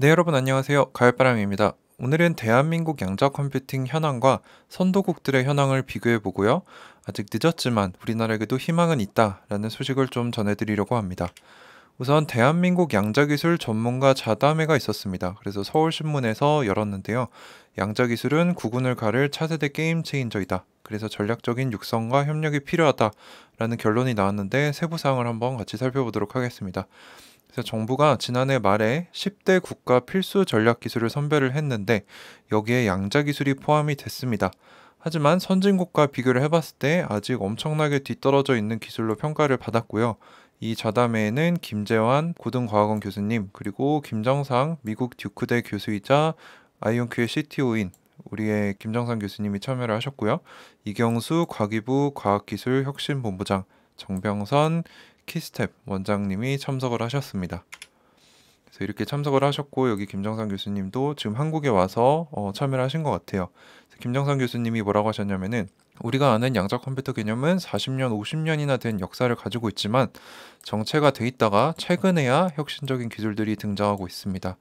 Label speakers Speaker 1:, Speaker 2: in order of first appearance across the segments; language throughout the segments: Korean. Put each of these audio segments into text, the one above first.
Speaker 1: 네, 여러분 안녕하세요. 가을바람입니다. 오늘은 대한민국 양자 컴퓨팅 현황과 선도국들의 현황을 비교해 보고요. 아직 늦었지만 우리나라에게도 희망은 있다라는 소식을 좀 전해드리려고 합니다. 우선 대한민국 양자기술 전문가 자담회가 있었습니다. 그래서 서울신문에서 열었는데요. 양자기술은 구군을 가를 차세대 게임 체인저이다. 그래서 전략적인 육성과 협력이 필요하다라는 결론이 나왔는데 세부 사항을 한번 같이 살펴보도록 하겠습니다. 그래서 정부가 지난해 말에 10대 국가 필수 전략 기술을 선별을 했는데 여기에 양자 기술이 포함이 됐습니다. 하지만 선진국과 비교를 해봤을 때 아직 엄청나게 뒤떨어져 있는 기술로 평가를 받았고요. 이 자담회에는 김재환 고등과학원 교수님, 그리고 김정상 미국 듀크대 교수이자 아이온큐의 CTO인 우리의 김정상 교수님이 참여를 하셨고요. 이경수 과기부 과학기술혁신본부장, 정병선 키스텝 원장님이 참석을 하셨습니다. 그래서 이렇게 참석을 하셨고 여기 김정상 교수님도 지금 한국에 와서 참여를 하신 것 같아요. 김정상 교수님이 뭐라고 하셨냐면은 우리가 아는 양자 컴퓨터 개념은 40년, 50년이나 된 역사를 가지고 있지만 정체가 돼 있다가 최근에야 혁신적인 기술들이 등장하고 있습니다.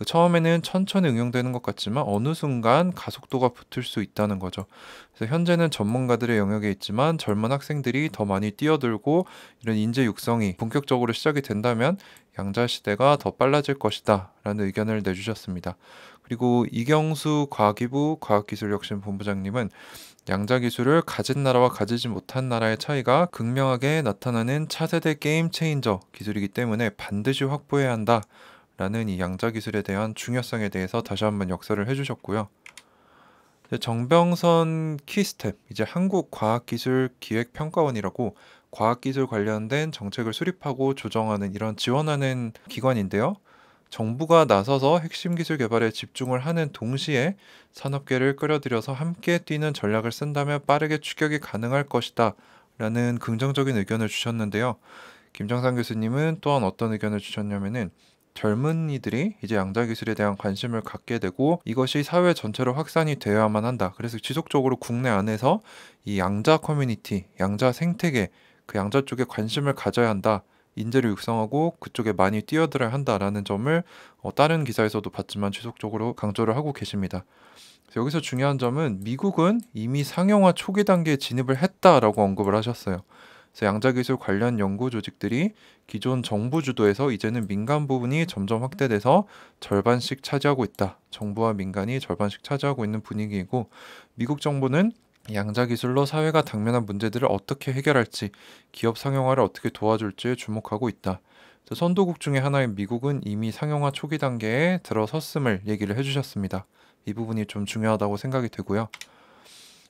Speaker 1: 처음에는 천천히 응용되는 것 같지만 어느 순간 가속도가 붙을 수 있다는 거죠. 그래서 현재는 전문가들의 영역에 있지만 젊은 학생들이 더 많이 뛰어들고 이런 인재 육성이 본격적으로 시작이 된다면 양자 시대가 더 빨라질 것이다 라는 의견을 내주셨습니다. 그리고 이경수 과기부 과학기술혁신본부장님은 양자 기술을 가진 나라와 가지지 못한 나라의 차이가 극명하게 나타나는 차세대 게임 체인저 기술이기 때문에 반드시 확보해야 한다 라는 이 양자 기술에 대한 중요성에 대해서 다시 한번 역설을 해주셨고요. 정병선 키스텝, 이제 한국과학기술기획평가원이라고 과학기술 관련된 정책을 수립하고 조정하는 이런 지원하는 기관인데요. 정부가 나서서 핵심 기술 개발에 집중을 하는 동시에 산업계를 끌어들여서 함께 뛰는 전략을 쓴다면 빠르게 추격이 가능할 것이다 라는 긍정적인 의견을 주셨는데요. 김정상 교수님은 또한 어떤 의견을 주셨냐면은 젊은이들이 이제 양자 기술에 대한 관심을 갖게 되고 이것이 사회 전체로 확산이 되어야만 한다. 그래서 지속적으로 국내 안에서 이 양자 커뮤니티, 양자 생태계, 그 양자 쪽에 관심을 가져야 한다. 인재를 육성하고 그쪽에 많이 뛰어들어야 한다라는 점을 다른 기사에서도 봤지만 지속적으로 강조를 하고 계십니다. 그래서 여기서 중요한 점은 미국은 이미 상용화 초기 단계에 진입을 했다라고 언급을 하셨어요. 그래서 양자기술 관련 연구 조직들이 기존 정부 주도에서 이제는 민간 부분이 점점 확대돼서 절반씩 차지하고 있다. 정부와 민간이 절반씩 차지하고 있는 분위기이고 미국 정부는 양자기술로 사회가 당면한 문제들을 어떻게 해결할지, 기업 상용화를 어떻게 도와줄지에 주목하고 있다. 선도국 중에 하나인 미국은 이미 상용화 초기 단계에 들어섰음을 얘기를 해주셨습니다. 이 부분이 좀 중요하다고 생각이 되고요.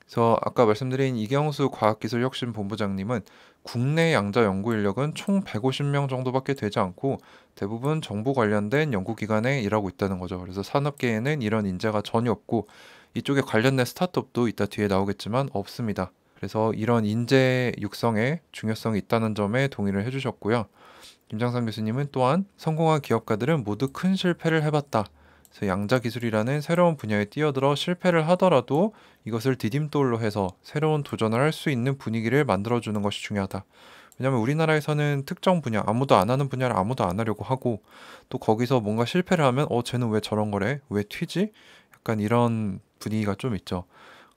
Speaker 1: 그래서 아까 말씀드린 이경수 과학기술혁신본부장님은 국내 양자 연구 인력은 총 150명 정도밖에 되지 않고 대부분 정부 관련된 연구기관에 일하고 있다는 거죠. 그래서 산업계에는 이런 인재가 전혀 없고 이쪽에 관련된 스타트업도 이따 뒤에 나오겠지만 없습니다. 그래서 이런 인재 육성에 중요성이 있다는 점에 동의를 해주셨고요. 김장삼 교수님은 또한 성공한 기업가들은 모두 큰 실패를 해봤다. 그래서 양자 기술이라는 새로운 분야에 뛰어들어 실패를 하더라도 이것을 디딤돌로 해서 새로운 도전을 할 수 있는 분위기를 만들어주는 것이 중요하다. 왜냐하면 우리나라에서는 특정 분야, 아무도 안 하는 분야를 아무도 안 하려고 하고 또 거기서 뭔가 실패를 하면 쟤는 왜 저런 거래? 왜 튀지? 약간 이런 분위기가 좀 있죠.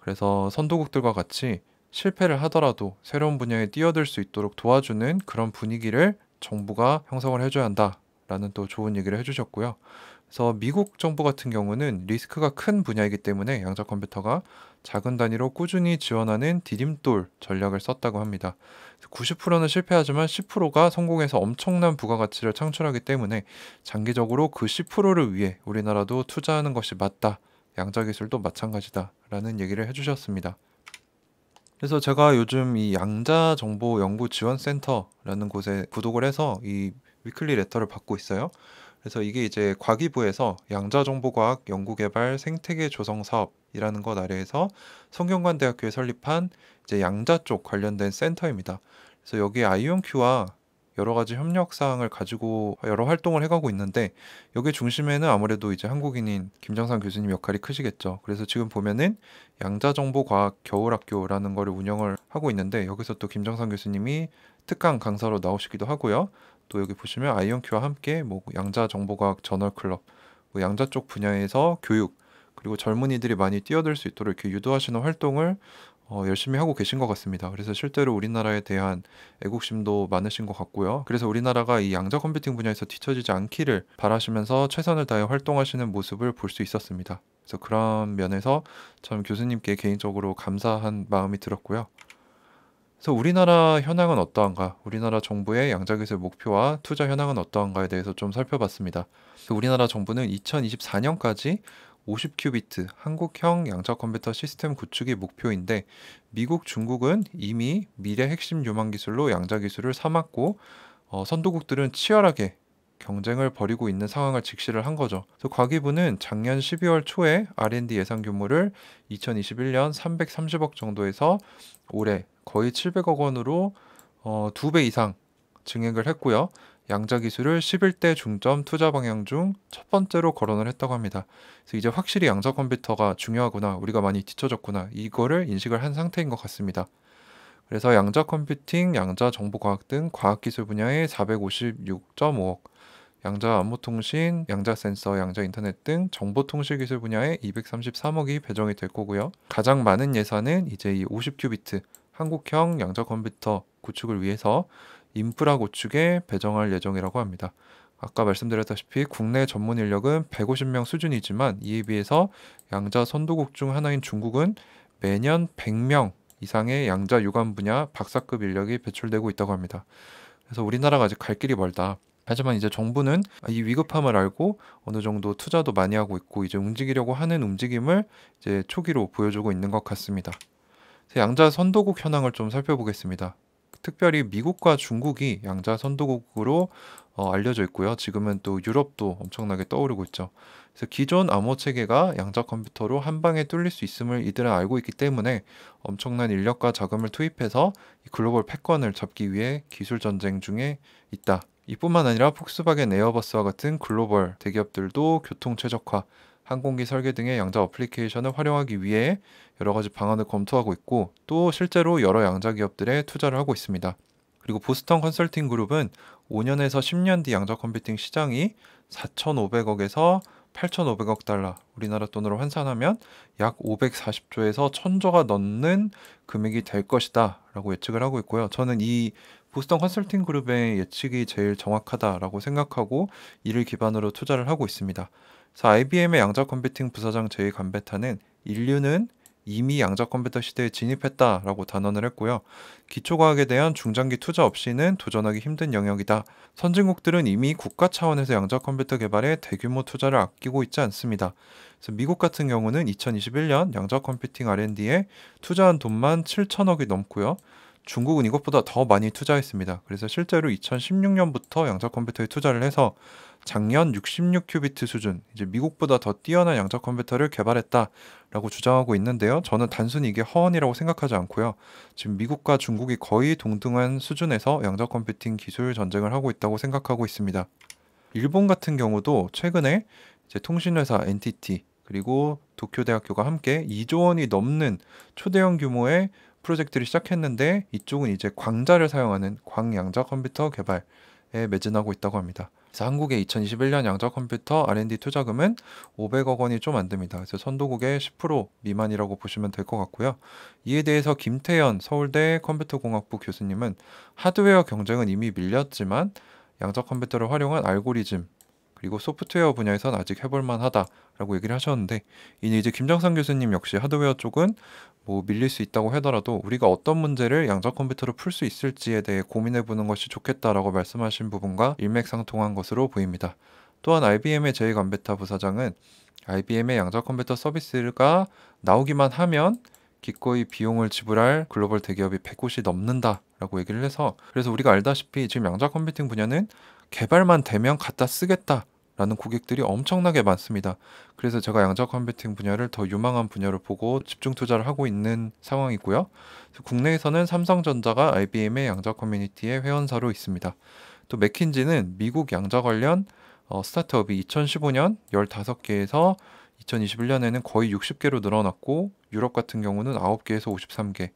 Speaker 1: 그래서 선도국들과 같이 실패를 하더라도 새로운 분야에 뛰어들 수 있도록 도와주는 그런 분위기를 정부가 형성을 해줘야 한다라는 또 좋은 얘기를 해주셨고요. 그래서 미국 정부 같은 경우는 리스크가 큰 분야이기 때문에 양자 컴퓨터가 작은 단위로 꾸준히 지원하는 디딤돌 전략을 썼다고 합니다. 90%는 실패하지만 10%가 성공해서 엄청난 부가가치를 창출하기 때문에 장기적으로 그 10%를 위해 우리나라도 투자하는 것이 맞다. 양자 기술도 마찬가지다라는 얘기를 해주셨습니다. 그래서 제가 요즘 이 양자정보연구지원센터라는 곳에 구독을 해서 이 위클리 레터를 받고 있어요. 그래서 이게 이제 과기부에서 양자정보과학 연구개발 생태계 조성 사업이라는 것 아래에서 성균관대학교에 설립한 이제 양자 쪽 관련된 센터입니다. 그래서 여기 아이온큐와 여러 가지 협력 사항을 가지고 여러 활동을 해가고 있는데 여기 중심에는 아무래도 이제 한국인인 김정상 교수님 역할이 크시겠죠. 그래서 지금 보면은 양자정보과학 겨울학교라는 거를 운영을 하고 있는데 여기서 또 김정상 교수님이 특강 강사로 나오시기도 하고요. 또 여기 보시면 아이온큐와 함께 뭐 양자정보과학 저널클럽, 뭐 양자 쪽 분야에서 교육 그리고 젊은이들이 많이 뛰어들 수 있도록 이렇게 유도하시는 활동을 열심히 하고 계신 것 같습니다. 그래서 실제로 우리나라에 대한 애국심도 많으신 것 같고요. 그래서 우리나라가 이 양자 컴퓨팅 분야에서 뒤처지지 않기를 바라시면서 최선을 다해 활동하시는 모습을 볼 수 있었습니다. 그래서 그런 면에서 참 교수님께 개인적으로 감사한 마음이 들었고요. 그래서 우리나라 현황은 어떠한가? 우리나라 정부의 양자기술 목표와 투자 현황은 어떠한가에 대해서 좀 살펴봤습니다. 우리나라 정부는 2024년까지 50큐비트 한국형 양자 컴퓨터 시스템 구축이 목표인데 미국, 중국은 이미 미래 핵심 요망 기술로 양자 기술을 삼았고 선도국들은 치열하게 경쟁을 벌이고 있는 상황을 직시를 한 거죠. 그래서 과기부는 작년 12월 초에 R&D 예산 규모를 2021년 330억 정도에서 올해 거의 700억 원으로 2배 이상 증액을 했고요. 양자 기술을 11대 중점 투자 방향 중 첫 번째로 거론을 했다고 합니다. 그래서 이제 확실히 양자 컴퓨터가 중요하구나, 우리가 많이 뒤처졌구나, 이거를 인식을 한 상태인 것 같습니다. 그래서 양자 컴퓨팅, 양자 정보과학 등 과학기술 분야에 456.5억, 양자 안보통신, 양자 센서, 양자 인터넷 등 정보통신 기술 분야에 233억이 배정이 될 거고요. 가장 많은 예산은 이제 이 50큐비트 한국형 양자 컴퓨터 구축을 위해서 인프라 구축에 배정할 예정이라고 합니다. 아까 말씀드렸다시피 국내 전문 인력은 150명 수준이지만 이에 비해서 양자 선도국 중 하나인 중국은 매년 100명 이상의 양자 유관 분야 박사급 인력이 배출되고 있다고 합니다. 그래서 우리나라가 아직 갈 길이 멀다. 하지만 이제 정부는 이 위급함을 알고 어느 정도 투자도 많이 하고 있고 이제 움직이려고 하는 움직임을 이제 초기로 보여주고 있는 것 같습니다. 양자 선도국 현황을 좀 살펴보겠습니다. 특별히 미국과 중국이 양자 선도국으로 알려져 있고요. 지금은 또 유럽도 엄청나게 떠오르고 있죠. 그래서 기존 암호 체계가 양자 컴퓨터로 한 방에 뚫릴 수 있음을 이들은 알고 있기 때문에 엄청난 인력과 자금을 투입해서 이 글로벌 패권을 잡기 위해 기술 전쟁 중에 있다. 이뿐만 아니라 폭스바겐 에어버스와 같은 글로벌 대기업들도 교통 최적화, 항공기 설계 등의 양자 어플리케이션을 활용하기 위해 여러 가지 방안을 검토하고 있고 또 실제로 여러 양자 기업들에 투자를 하고 있습니다. 그리고 보스턴 컨설팅 그룹은 5년에서 10년 뒤 양자 컴퓨팅 시장이 4,500억에서 8,500억 달러, 우리나라 돈으로 환산하면 약 540조에서 1,000조가 넘는 금액이 될 것이다 라고 예측을 하고 있고요. 저는 이 보스턴 컨설팅 그룹의 예측이 제일 정확하다라고 생각하고 이를 기반으로 투자를 하고 있습니다. 그래서 IBM의 양자 컴퓨팅 부사장 제이 감베타는 인류는 이미 양자 컴퓨터 시대에 진입했다라고 단언을 했고요. 기초과학에 대한 중장기 투자 없이는 도전하기 힘든 영역이다. 선진국들은 이미 국가 차원에서 양자 컴퓨터 개발에 대규모 투자를 아끼고 있지 않습니다. 그래서 미국 같은 경우는 2021년 양자 컴퓨팅 R&D에 투자한 돈만 7천억이 넘고요. 중국은 이것보다 더 많이 투자했습니다. 그래서 실제로 2016년부터 양자 컴퓨터에 투자를 해서 작년 66큐비트 수준, 이제 미국보다 더 뛰어난 양자 컴퓨터를 개발했다라고 주장하고 있는데요. 저는 단순히 이게 허언이라고 생각하지 않고요. 지금 미국과 중국이 거의 동등한 수준에서 양자 컴퓨팅 기술 전쟁을 하고 있다고 생각하고 있습니다. 일본 같은 경우도 최근에 이제 통신회사 NTT 그리고 도쿄대학교가 함께 2조 원이 넘는 초대형 규모의 프로젝트를 시작했는데 이쪽은 이제 광자를 사용하는 광양자 컴퓨터 개발에 매진하고 있다고 합니다. 그래서 한국의 2021년 양자 컴퓨터 R&D 투자금은 500억 원이 좀 안 됩니다. 그래서 선도국의 10% 미만이라고 보시면 될 것 같고요. 이에 대해서 김태현 서울대 컴퓨터공학부 교수님은 하드웨어 경쟁은 이미 밀렸지만 양자 컴퓨터를 활용한 알고리즘 그리고 소프트웨어 분야에선 아직 해볼만 하다라고 얘기를 하셨는데 이제 김정상 교수님 역시 하드웨어 쪽은 뭐 밀릴 수 있다고 하더라도 우리가 어떤 문제를 양자 컴퓨터로 풀 수 있을지에 대해 고민해보는 것이 좋겠다라고 말씀하신 부분과 일맥상통한 것으로 보입니다. 또한 IBM의 제이 감베타 부사장은 IBM의 양자 컴퓨터 서비스가 나오기만 하면 기꺼이 비용을 지불할 글로벌 대기업이 100곳이 넘는다라고 얘기를 해서 그래서 우리가 알다시피 지금 양자 컴퓨팅 분야는 개발만 되면 갖다 쓰겠다라는 고객들이 엄청나게 많습니다. 그래서 제가 양자 컴퓨팅 분야를 더 유망한 분야로 보고 집중 투자를 하고 있는 상황이고요. 국내에서는 삼성전자가 IBM의 양자 커뮤니티의 회원사로 있습니다. 또 맥킨지는 미국 양자 관련 스타트업이 2015년 15개에서 2021년에는 거의 60개로 늘어났고 유럽 같은 경우는 9개에서 53개,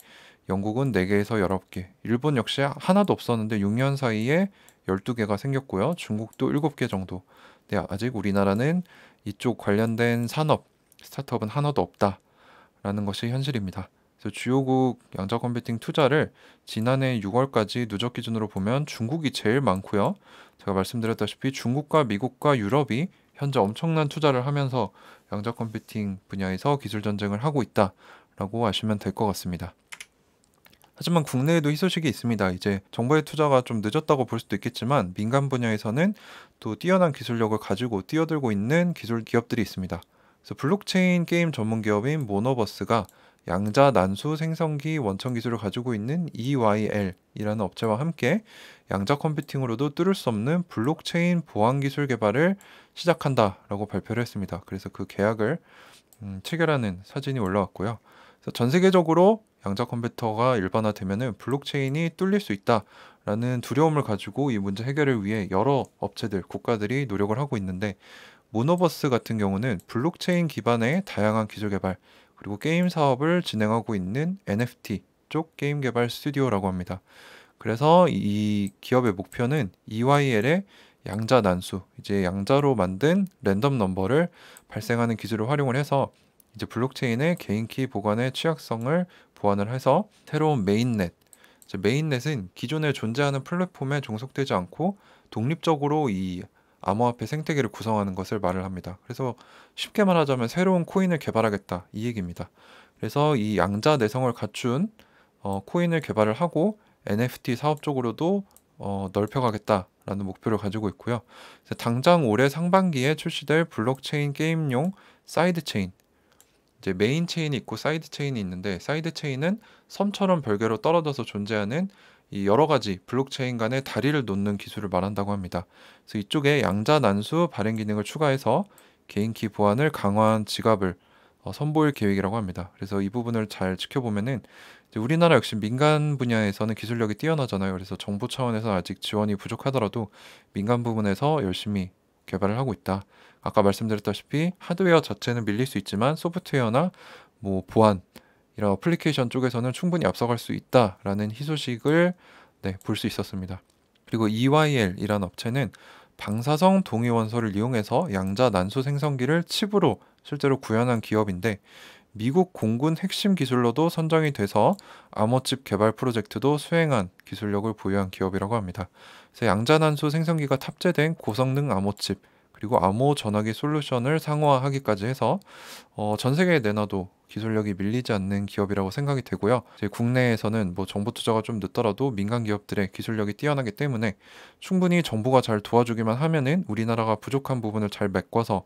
Speaker 1: 영국은 4개에서 19개, 일본 역시 하나도 없었는데 6년 사이에 12개가 생겼고요. 중국도 7개 정도. 네, 아직 우리나라는 이쪽 관련된 산업, 스타트업은 하나도 없다라는 것이 현실입니다. 그래서 주요국 양자 컴퓨팅 투자를 지난해 6월까지 누적 기준으로 보면 중국이 제일 많고요. 제가 말씀드렸다시피 중국과 미국과 유럽이 현재 엄청난 투자를 하면서 양자 컴퓨팅 분야에서 기술 전쟁을 하고 있다라고 아시면 될 것 같습니다. 하지만 국내에도 희소식이 있습니다. 이제 정부의 투자가 좀 늦었다고 볼 수도 있겠지만 민간 분야에서는 또 뛰어난 기술력을 가지고 뛰어들고 있는 기술 기업들이 있습니다. 그래서 블록체인 게임 전문 기업인 모노버스가 양자 난수 생성기 원천 기술을 가지고 있는 EYL이라는 업체와 함께 양자 컴퓨팅으로도 뚫을 수 없는 블록체인 보안 기술 개발을 시작한다라고 발표를 했습니다. 그래서 그 계약을 체결하는 사진이 올라왔고요. 그래서 전 세계적으로 양자 컴퓨터가 일반화되면은 블록체인이 뚫릴 수 있다라는 두려움을 가지고 이 문제 해결을 위해 여러 업체들, 국가들이 노력을 하고 있는데 모노버스 같은 경우는 블록체인 기반의 다양한 기술 개발 그리고 게임 사업을 진행하고 있는 NFT 쪽 게임 개발 스튜디오라고 합니다. 그래서 이 기업의 목표는 EYL의 양자 난수, 이제 양자로 만든 랜덤 넘버를 발생하는 기술을 활용을 해서 이제 블록체인의 개인키 보관의 취약성을 보완을 해서 새로운 메인넷, 이제 메인넷은 기존에 존재하는 플랫폼에 종속되지 않고 독립적으로 이 암호화폐 생태계를 구성하는 것을 말을 합니다. 그래서 쉽게 말하자면 새로운 코인을 개발하겠다 이 얘기입니다. 그래서 이 양자 내성을 갖춘 코인을 개발을 하고 NFT 사업 쪽으로도 넓혀가겠다라는 목표를 가지고 있고요. 그래서 당장 올해 상반기에 출시될 블록체인 게임용 사이드 체인, 이제 메인 체인이 있고 사이드 체인이 있는데 사이드 체인은 섬처럼 별개로 떨어져서 존재하는 이 여러 가지 블록체인 간의 다리를 놓는 기술을 말한다고 합니다. 그래서 이쪽에 양자 난수 발행 기능을 추가해서 개인키 보안을 강화한 지갑을 선보일 계획이라고 합니다. 그래서 이 부분을 잘 지켜보면은 이제 우리나라 역시 민간 분야에서는 기술력이 뛰어나잖아요. 그래서 정부 차원에서 아직 지원이 부족하더라도 민간 부분에서 열심히 개발을 하고 있다. 아까 말씀드렸다시피 하드웨어 자체는 밀릴 수 있지만 소프트웨어나 뭐 보안 이런 어플리케이션 쪽에서는 충분히 앞서갈 수 있다라는 희소식을 볼 수 있었습니다. 그리고 EYL이라는 업체는 방사성 동위 원소를 이용해서 양자 난수 생성기를 칩으로 실제로 구현한 기업인데 미국 공군 핵심 기술로도 선정이 돼서 암호칩 개발 프로젝트도 수행한 기술력을 보유한 기업이라고 합니다. 그래서 양자 난수 생성기가 탑재된 고성능 암호칩 그리고 암호 전화기 솔루션을 상호화하기까지 해서 전 세계에 내놔도 기술력이 밀리지 않는 기업이라고 생각이 되고요. 이제 국내에서는 뭐 정부 투자가 좀 늦더라도 민간 기업들의 기술력이 뛰어나기 때문에 충분히 정부가 잘 도와주기만 하면은 우리나라가 부족한 부분을 잘 메꿔서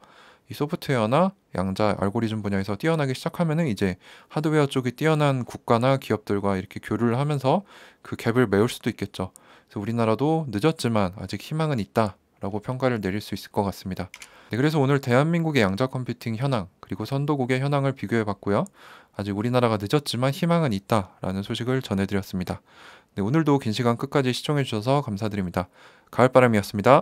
Speaker 1: 이 소프트웨어나 양자 알고리즘 분야에서 뛰어나기 시작하면은 이제 하드웨어 쪽이 뛰어난 국가나 기업들과 이렇게 교류를 하면서 그 갭을 메울 수도 있겠죠. 그래서 우리나라도 늦었지만 아직 희망은 있다라고 평가를 내릴 수 있을 것 같습니다. 네, 그래서 오늘 대한민국의 양자 컴퓨팅 현황 그리고 선도국의 현황을 비교해 봤고요. 아직 우리나라가 늦었지만 희망은 있다라는 소식을 전해드렸습니다. 네, 오늘도 긴 시간 끝까지 시청해 주셔서 감사드립니다. 가을바람이었습니다.